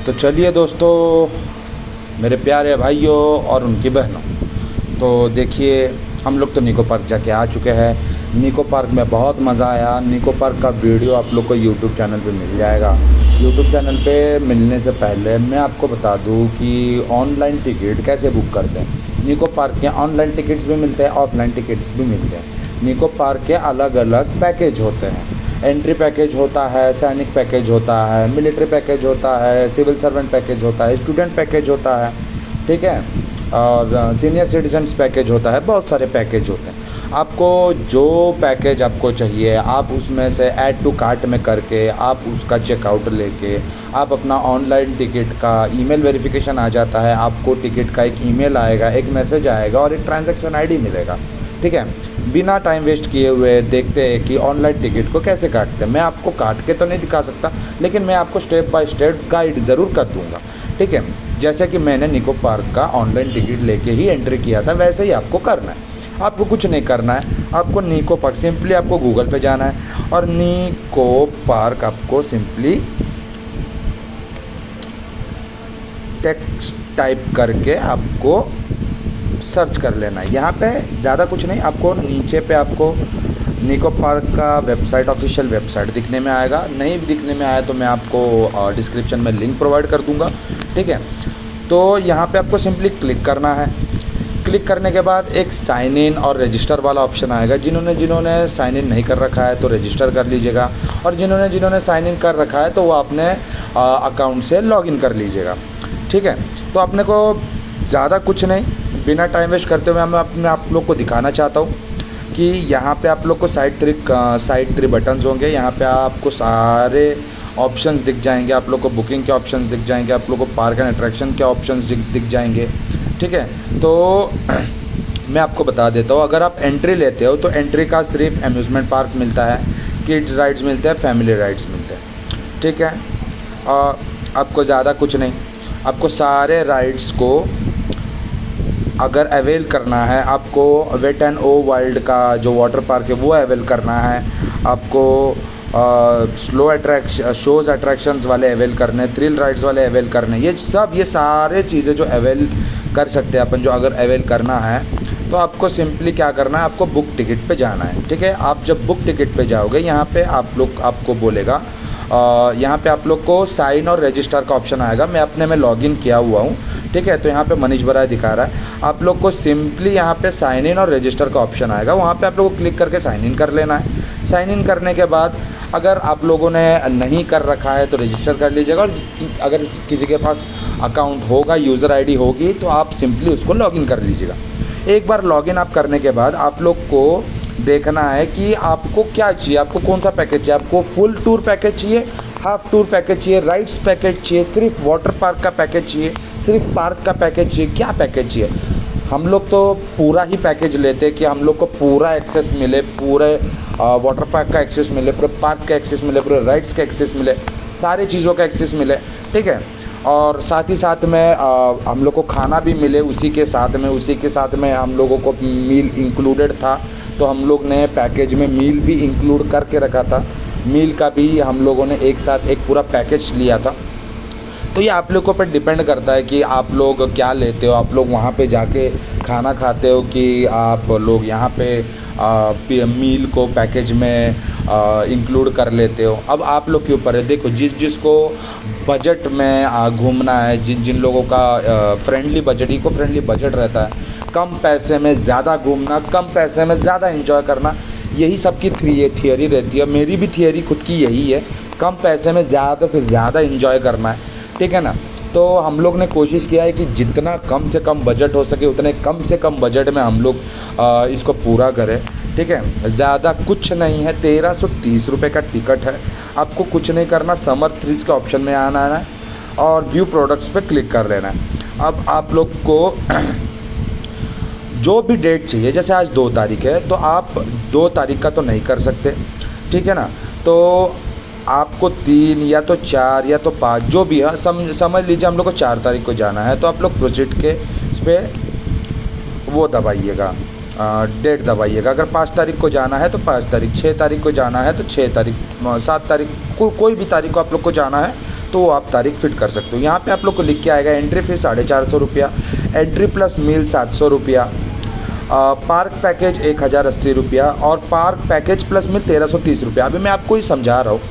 तो चलिए दोस्तों, मेरे प्यारे भाइयों और उनकी बहनों, तो देखिए हम लोग तो निको पार्क जाके आ चुके हैं। निको पार्क में बहुत मज़ा आया। निको पार्क का वीडियो आप लोग को यूट्यूब चैनल पे मिल जाएगा। यूट्यूब चैनल पे मिलने से पहले मैं आपको बता दूं कि ऑनलाइन टिकट कैसे बुक करते हैं। निको पार्क के ऑनलाइन टिकट्स भी मिलते हैं, ऑफलाइन टिकट्स भी मिलते हैं। निको पार्क के अलग अलग पैकेज होते हैं। एंट्री पैकेज होता है, सैनिक पैकेज होता है, मिलिट्री पैकेज होता है, सिविल सर्वेंट पैकेज होता है, स्टूडेंट पैकेज होता है, ठीक है, और सीनियर सिटीजन्स पैकेज होता है। बहुत सारे पैकेज होते हैं। आपको जो पैकेज आपको चाहिए आप उसमें से ऐड टू कार्ट में करके आप उसका चेकआउट लेके आप अपना ऑनलाइन टिकट का ईमेल वेरिफिकेशन आ जाता है। आपको टिकट का एक ईमेल आएगा, एक मैसेज आएगा और एक ट्रांजैक्शन आईडी मिलेगा, ठीक है। बिना टाइम वेस्ट किए हुए देखते हैं कि ऑनलाइन टिकट को कैसे काटते हैं। मैं आपको काट के तो नहीं दिखा सकता, लेकिन मैं आपको स्टेप बाय स्टेप गाइड ज़रूर कर दूंगा, ठीक है। जैसे कि मैंने निको पार्क का ऑनलाइन टिकट लेके ही एंट्री किया था, वैसे ही आपको करना है। आपको कुछ नहीं करना है। आपको निको पार्क सिंपली आपको गूगल पे जाना है और निको पार्क आपको सिंपली टेक्स्ट टाइप करके आपको सर्च कर लेना है। यहाँ पे ज़्यादा कुछ नहीं, आपको नीचे पे आपको निको पार्क का वेबसाइट, ऑफिशियल वेबसाइट दिखने में आएगा। नहीं दिखने में आया तो मैं आपको डिस्क्रिप्शन में लिंक प्रोवाइड कर दूंगा, ठीक है। तो यहाँ पे आपको सिंपली क्लिक करना है। क्लिक करने के बाद एक साइन इन और रजिस्टर वाला ऑप्शन आएगा। जिन्होंने साइन इन नहीं कर रखा है तो रजिस्टर कर लीजिएगा, और जिन्होंने साइन इन कर रखा है तो वो अपने अकाउंट से लॉगिन कर लीजिएगा, ठीक है। तो अपने को ज़्यादा कुछ नहीं, बिना टाइम वेस्ट करते हुए मैं आप लोग को दिखाना चाहता हूँ कि यहाँ पे आप लोग को साइड थ्री बटन्स होंगे। यहाँ पे आपको सारे ऑप्शंस दिख जाएंगे। आप लोग को बुकिंग के ऑप्शंस दिख जाएंगे, आप लोग को पार्क एंड अट्रैक्शन के ऑप्शंस दिख जाएंगे, ठीक है। तो मैं आपको बता देता हूँ, अगर आप एंट्री लेते हो तो एंट्री का सिर्फ अम्यूज़मेंट पार्क मिलता है, किड्स राइड्स मिलते हैं, फैमिली राइड्स मिलते हैं, ठीक है। और आपको ज़्यादा कुछ नहीं, आपको सारे राइड्स को अगर अवेल करना है, आपको वेट एंड ओ वाइल्ड का जो वाटर पार्क है वो अवेल करना है, आपको स्लो शोज़ अट्रैक्शंस वाले अवेल करने, थ्रिल राइड्स वाले अवेल करने, ये सारे चीज़ें जो अवेल कर सकते हैं अपन, जो अगर अवेल करना है तो आपको सिंपली क्या करना है, आपको बुक टिकट पे जाना है, ठीक है। आप जब बुक टिकट पे जाओगे यहाँ पे आपको बोलेगा, यहाँ पे आप लोग को साइन और रजिस्टर का ऑप्शन आएगा। मैं अपने में लॉगिन किया हुआ हूँ, ठीक है। तो यहाँ पे मनीष बराय दिखा रहा है। आप लोग को सिंपली यहाँ पे साइन इन और रजिस्टर का ऑप्शन आएगा, वहाँ पे आप लोग को क्लिक करके साइन इन कर लेना है। साइन इन करने के बाद अगर आप लोगों ने नहीं कर रखा है तो रजिस्टर कर लीजिएगा, और अगर किसी के पास अकाउंट होगा, यूज़र आईडी होगी, तो आप सिंपली उसको लॉगिन कर लीजिएगा। एक बार लॉगिन आप करने के बाद आप लोग को देखना है कि आपको क्या चाहिए, आपको कौन सा पैकेज चाहिए। आपको फुल टूर पैकेज चाहिए, हाफ टूर पैकेज चाहिए, राइड्स पैकेज चाहिए, सिर्फ वाटर पार्क का पैकेज चाहिए, सिर्फ पार्क का पैकेज चाहिए, क्या पैकेज चाहिए। हम लोग तो पूरा ही पैकेज लेते हैं कि हम लोग को पूरा एक्सेस मिले, पूरे वाटर पार्क का एक्सेस मिले, पूरे पार्क का एक्सेस मिले, पूरे राइड्स का एक्सेस मिले, सारी चीज़ों का एक्सेस मिले, ठीक है। और साथ ही साथ में हम लोग को खाना भी मिले उसी के साथ में हम लोगों को मील इंक्लूडेड था, तो हम लोग ने पैकेज में मील भी इंक्लूड करके रखा था। मील का भी हम लोगों ने एक साथ एक पूरा पैकेज लिया था। तो ये आप लोगों पर डिपेंड करता है कि आप लोग क्या लेते हो। आप लोग वहाँ पे जाके खाना खाते हो कि आप लोग यहाँ पे मील को पैकेज में इंक्लूड कर लेते हो। अब आप लोग के ऊपर है। देखो, जिसको बजट में घूमना है, जिन लोगों का friendly budget, eco friendly budget रहता है, कम पैसे में ज़्यादा घूमना, कम पैसे में ज़्यादा एंजॉय करना, यही सबकी थियरी रहती है। मेरी भी थियरी खुद की यही है, कम पैसे में ज़्यादा से ज़्यादा एंजॉय करना है, ठीक है ना। तो हम लोग ने कोशिश किया है कि जितना कम से कम बजट हो सके उतने कम से कम बजट में हम लोग इसको पूरा करें, ठीक है। ज़्यादा कुछ नहीं है, 1330 रुपये का टिकट है। आपको कुछ नहीं करना, समर थ्रीज के ऑप्शन में आना है और व्यू प्रोडक्ट्स पे क्लिक कर लेना है। अब आप लोग को जो भी डेट चाहिए, जैसे आज 2 तारीख है तो आप 2 तारीख का तो नहीं कर सकते, ठीक है ना। तो आपको 3 या तो 4 या तो 5 जो भी है, समझ लीजिए हम लोग को 4 तारीख को जाना है, तो आप लोग प्रोसीड के इस पर वो दबाइएगा, डेट दबाइएगा। अगर 5 तारीख को जाना है तो 5 तारीख, 6 तारीख को जाना है तो 6 तारीख, 7 तारीख, कोई भी तारीख को आप लोग को जाना है तो वो आप तारीख फिट कर सकते हो। यहाँ पे आप लोग को लिख के आएगा एंट्री फीस 450 रुपया, एंट्री प्लस मील 700 रुपया, पार्क पैकेज 1080 रुपया और पार्क पैकेज प्लस मील 1330 रुपया। अभी मैं आपको ही समझा रहा हूँ।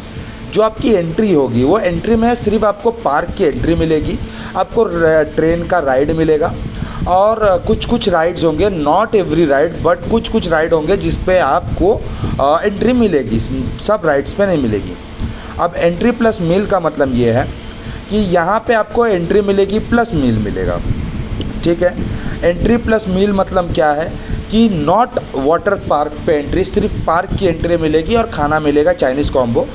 जो आपकी एंट्री होगी वो एंट्री में सिर्फ आपको पार्क की एंट्री मिलेगी, आपको ट्रेन का राइड मिलेगा और कुछ कुछ राइड्स होंगे, नॉट एवरी राइड बट कुछ कुछ राइड होंगे जिस पे आपको एंट्री मिलेगी, सब राइड्स पे नहीं मिलेगी। अब एंट्री प्लस मील का मतलब ये है कि यहाँ पे आपको एंट्री मिलेगी प्लस मील मिलेगा, ठीक है। एंट्री प्लस मील मतलब क्या है कि नॉट वाटर पार्क पे एंट्री, सिर्फ पार्क की एंट्री मिलेगी और खाना मिलेगा चाइनीज़ कॉम्बो।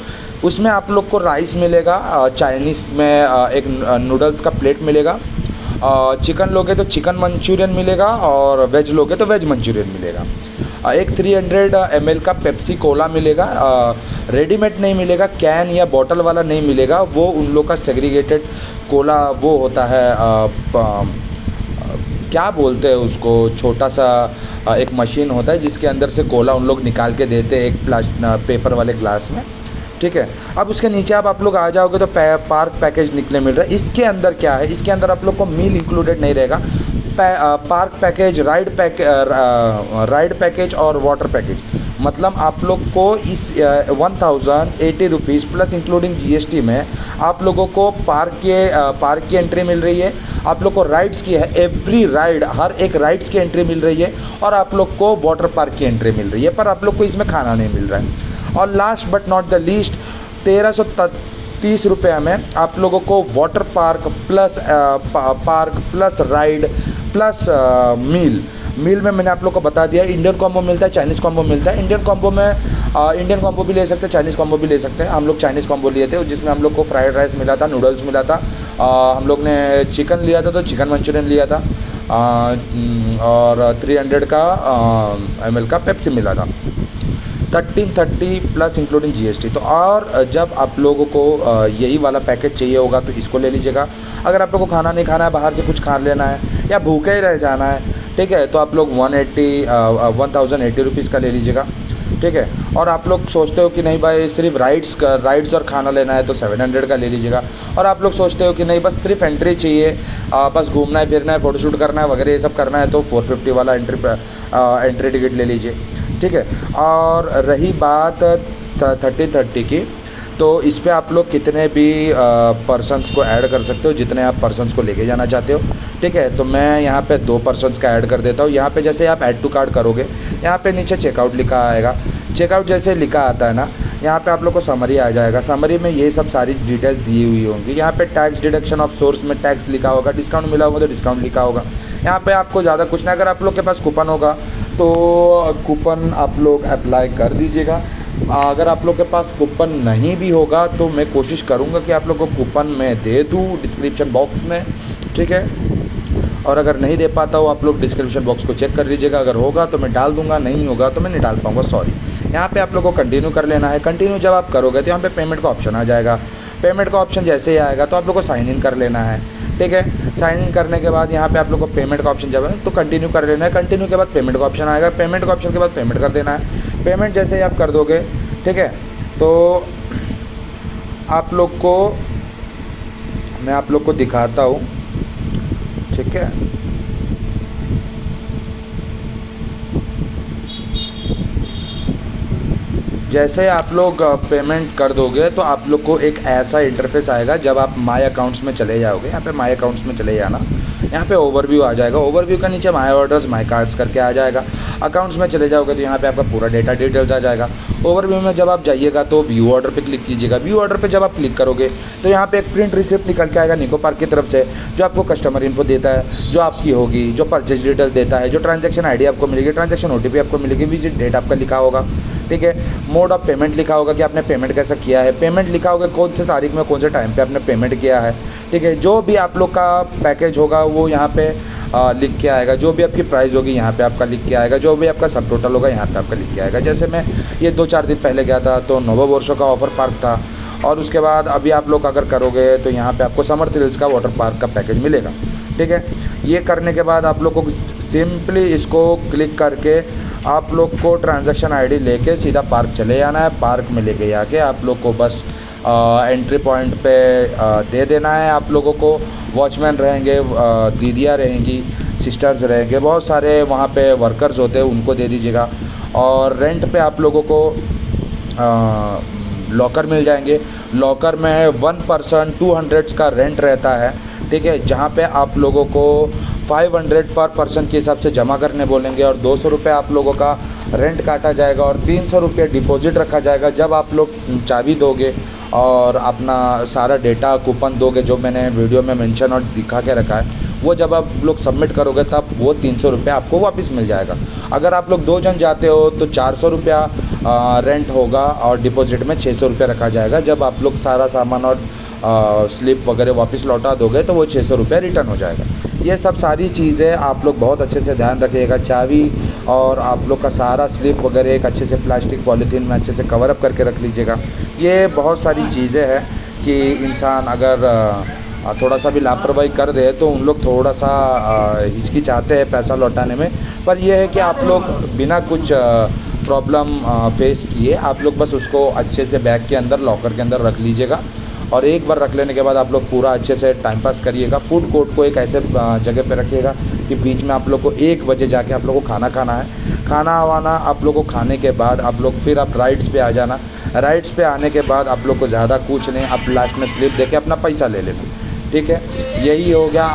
उसमें आप लोग को राइस मिलेगा, चाइनीज़ में एक नूडल्स का प्लेट मिलेगा, चिकन लोगे तो चिकन मंचूरियन मिलेगा और वेज लोगे तो वेज मंचूरियन मिलेगा। एक 300 ml का पेप्सी कोला मिलेगा, रेडीमेड नहीं मिलेगा, कैन या बॉटल वाला नहीं मिलेगा, वो उन लोग का सेग्रीगेटेड कोला वो होता है, क्या बोलते हैं उसको, छोटा सा एक मशीन होता है जिसके अंदर से कोला उन लोग निकाल के देते हैं एक पेपर वाले ग्लास में, ठीक है। अब उसके नीचे आप लोग आ जाओगे तो पार्क पैकेज निकले मिल रहा है। इसके अंदर क्या है, इसके अंदर आप लोग को मील इंक्लूडेड नहीं रहेगा, पार्क पैकेज, राइड पैकेज और वाटर पैकेज। मतलब आप लोग को इस 1080 रुपीज़ प्लस इंक्लूडिंग GST में आप लोगों को पार्क की एंट्री मिल रही है, आप लोग को राइड्स की है, एवरी राइड, हर एक राइड्स की एंट्री मिल रही है और आप लोग को वाटर पार्क की एंट्री मिल रही है, पर आप लोग को इसमें खाना नहीं मिल रहा है। और last but not the least 1330 रुपये में आप लोगों को water park plus ride plus meal में मैंने आप लोग को बता दिया। इंडियन कॉम्बो मिलता है, चाइनीज़ कॉम्बो मिलता है। इंडियन कॉम्बो में इंडियन कॉम्बो भी ले सकते हैं, चाइनीज़ कॉम्बो भी ले सकते हैं। हम लोग चाइनीज़ कॉम्बो लिए थे जिसमें हम लोग को फ्राइड राइस मिला था, नूडल्स मिला था, हम लोग ने चिकन लिया था तो चिकन मंचूरियन लिया था, और 300 का ml का पेप्सी मिला था। 1330 प्लस इंक्लूडिंग GST। तो और जब आप लोगों को यही वाला पैकेज चाहिए होगा तो इसको ले लीजिएगा। अगर आप लोगों को खाना नहीं खाना है, बाहर से कुछ खा लेना है या भूखे ही रह जाना है, ठीक है, तो आप लोग 1080 रुपीज़ का ले लीजिएगा, ठीक है। और आप लोग सोचते हो कि नहीं भाई सिर्फ राइड्स और खाना लेना है तो 700 का ले लीजिएगा। और आप लोग सोचते हो कि नहीं बस सिर्फ एंट्री चाहिए, बस घूमना है फिरना है फ़ोटोशूट करना है वगैरह ये सब करना है तो 450 वाला एंट्री टिकट ले लीजिए, ठीक है। और रही बात 30 की, तो इस पे आप लोग कितने भी पर्सन्स को ऐड कर सकते हो, जितने आप पर्सन्स को लेके जाना चाहते हो, ठीक है। तो मैं यहाँ पे 2 पर्सन्स का ऐड कर देता हूँ। यहाँ पे जैसे आप ऐड टू कार्ट करोगे, यहाँ पे नीचे चेकआउट लिखा आएगा। चेकआउट जैसे लिखा आता है ना, यहाँ पे आप लोग को समरी आ जाएगा। समरी में ये सब सारी डिटेल्स दी हुई होंगी। यहाँ पे टैक्स डिडक्शन ऑफ सोर्स में टैक्स लिखा होगा, डिस्काउंट मिला होगा तो डिस्काउंट लिखा होगा। यहाँ पे आपको ज़्यादा कुछ नहीं, अगर आप लोग के पास कूपन होगा तो कूपन आप लोग अप्लाई कर दीजिएगा। अगर आप लोग के पास कूपन नहीं भी होगा तो मैं कोशिश करूँगा कि आप लोग को कूपन मैं दे दूँ डिस्क्रिप्शन बॉक्स में, ठीक है। और अगर नहीं दे पाता हो आप लोग डिस्क्रिप्शन बॉक्स को चेक कर लीजिएगा, अगर होगा तो मैं डाल दूंगा, नहीं होगा तो मैं नहीं डाल पाऊँगा, सॉरी। यहाँ पे आप लोगों को कंटिन्यू कर लेना है। कंटिन्यू जब आप करोगे तो यहाँ पे पेमेंट का ऑप्शन आ जाएगा। पेमेंट का ऑप्शन जैसे ही आएगा तो आप लोग को साइन इन कर लेना है, ठीक है। साइन इन करने के बाद यहाँ पे आप लोग को पेमेंट का ऑप्शन जब है तो कंटिन्यू कर लेना है। कंटिन्यू के बाद पेमेंट का ऑप्शन आएगा, पेमेंट का ऑप्शन के बाद पेमेंट कर देना है। पेमेंट जैसे ही आप कर दोगे, ठीक है, तो आप लोग को मैं आप लोग को दिखाता हूँ, ठीक है। जैसे आप लोग पेमेंट कर दोगे तो आप लोग को एक ऐसा इंटरफेस आएगा। जब आप माय अकाउंट्स में चले जाओगे, यहाँ पे माय अकाउंट्स में चले जाना, यहाँ पे ओवरव्यू आ जाएगा। ओवरव्यू का नीचे माय ऑर्डर्स, माय कार्ड्स करके आ जाएगा। अकाउंट्स में चले जाओगे तो यहाँ पे आपका पूरा डेटा डिटेल्स आ जाएगा। ओवरव्यू में जब आप जाइएगा तो व्यू ऑर्डर पे क्लिक कीजिएगा। व्यू ऑर्डर पे जब आप क्लिक करोगे तो यहाँ पे एक प्रिंट रिसिप्ट निकल के आएगा निको पार्क की तरफ से, जो आपको कस्टमर इन्फो देता है, जो आपकी होगी, जो परचेज डिटेल देता है, जो ट्रांजैक्शन आईडी आपको मिलेगी, ट्रांजैक्शन OTP आपको मिलेगी, विजिट डेट आपका लिखा होगा, ठीक है। मोड ऑफ पेमेंट लिखा होगा कि आपने पेमेंट कैसा किया है, पेमेंट लिखा होगा कौन से तारीख में कौन से टाइम पे आपने पेमेंट किया है, ठीक है। जो भी आप लोग का पैकेज होगा वो यहाँ पे लिख के आएगा। जो भी आपकी प्राइस होगी यहाँ पे आपका लिख के आएगा। जो भी आपका सब टोटल होगा यहाँ पे आपका लिख के आएगा। जैसे मैं ये 2-4 दिन पहले गया था तो नववर्षों का ऑफर पार्क था, और उसके बाद अभी आप लोग अगर करोगे तो यहाँ पे आपको समर थ्रिल्स का वाटर पार्क का पैकेज मिलेगा, ठीक है। ये करने के बाद आप लोग को सिंपली इसको क्लिक करके आप लोग को ट्रांजैक्शन आईडी लेके सीधा पार्क चले जाना है। पार्क में लेके आके आप लोग को बस एंट्री पॉइंट पे दे देना है आप लोगों को। वॉचमैन रहेंगे, दीदियाँ रहेंगी, सिस्टर्स रहेंगे, बहुत सारे वहाँ पे वर्कर्स होते हैं, उनको दे दीजिएगा। और रेंट पे आप लोगों को लॉकर मिल जाएंगे। लॉकर में 1 पर्सन 200 का रेंट रहता है, ठीक है, जहाँ पे आप लोगों को 500 पर पर्सन के हिसाब से जमा करने बोलेंगे और 200 रुपये आप लोगों का रेंट काटा जाएगा और 300 रुपये डिपॉजिट रखा जाएगा। जब आप लोग चाबी दोगे और अपना सारा डेटा कूपन दोगे जो मैंने वीडियो में मेंशन और दिखा के रखा है, वो जब आप लोग सबमिट करोगे तब वो 300 रुपये आपको वापस मिल जाएगा। अगर आप लोग 2 जन जाते हो तो 400 रुपया रेंट होगा और डिपॉजिट में 600 रुपये रखा जाएगा। जब आप लोग सारा सामान और स्लिप वगैरह वापस लौटा दोगे तो वो 600 रुपये रिटर्न हो जाएगा। ये सब सारी चीज़ें आप लोग बहुत अच्छे से ध्यान रखिएगा। चाबी और आप लोग का सारा स्लिप वगैरह एक अच्छे से प्लास्टिक पॉलीथीन में अच्छे से कवर अप करके रख लीजिएगा। ये बहुत सारी चीज़ें हैं कि इंसान अगर थोड़ा सा भी लापरवाही कर दे तो उन लोग थोड़ा सा हिचकिचाते हैं पैसा लौटाने में। पर यह है कि आप लोग बिना कुछ प्रॉब्लम फेस किए आप लोग बस उसको अच्छे से बैग के अंदर लॉकर के अंदर रख लीजिएगा। और एक बार रख लेने के बाद आप लोग पूरा अच्छे से टाइम पास करिएगा। फूड कोर्ट को एक ऐसे जगह पे रखिएगा कि बीच में आप लोग को 1 बजे जाके आप लोग को खाना खाना है। खाना वाना आप लोग को खाने के बाद आप लोग फिर आप राइड्स पे आ जाना। राइड्स पे आने के बाद आप लोग को ज़्यादा कुछ नहीं, आप लास्ट में स्लिप दे के अपना पैसा ले लेना, ठीक है। यही हो गया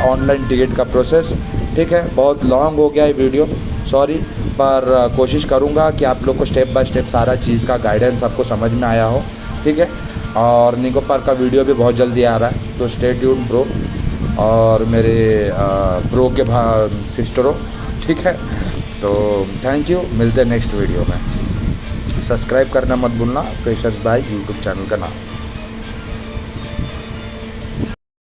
ऑनलाइन टिकट का प्रोसेस, ठीक है। बहुत लॉन्ग हो गया ये वीडियो, सॉरी, पर कोशिश करूँगा कि आप लोग को स्टेप बाय स्टेप सारा चीज़ का गाइडेंस आपको समझ में आया हो, ठीक है। और निको पार्क का वीडियो भी बहुत जल्दी आ रहा है, तो स्टे ट्यून ब्रो और मेरे ब्रो के सिस्टरों, ठीक है। तो थैंक यू, मिलते हैं नेक्स्ट वीडियो में। सब्सक्राइब करना मत भूलना, फ्रेशर्स बाय यूट्यूब चैनल का नाम।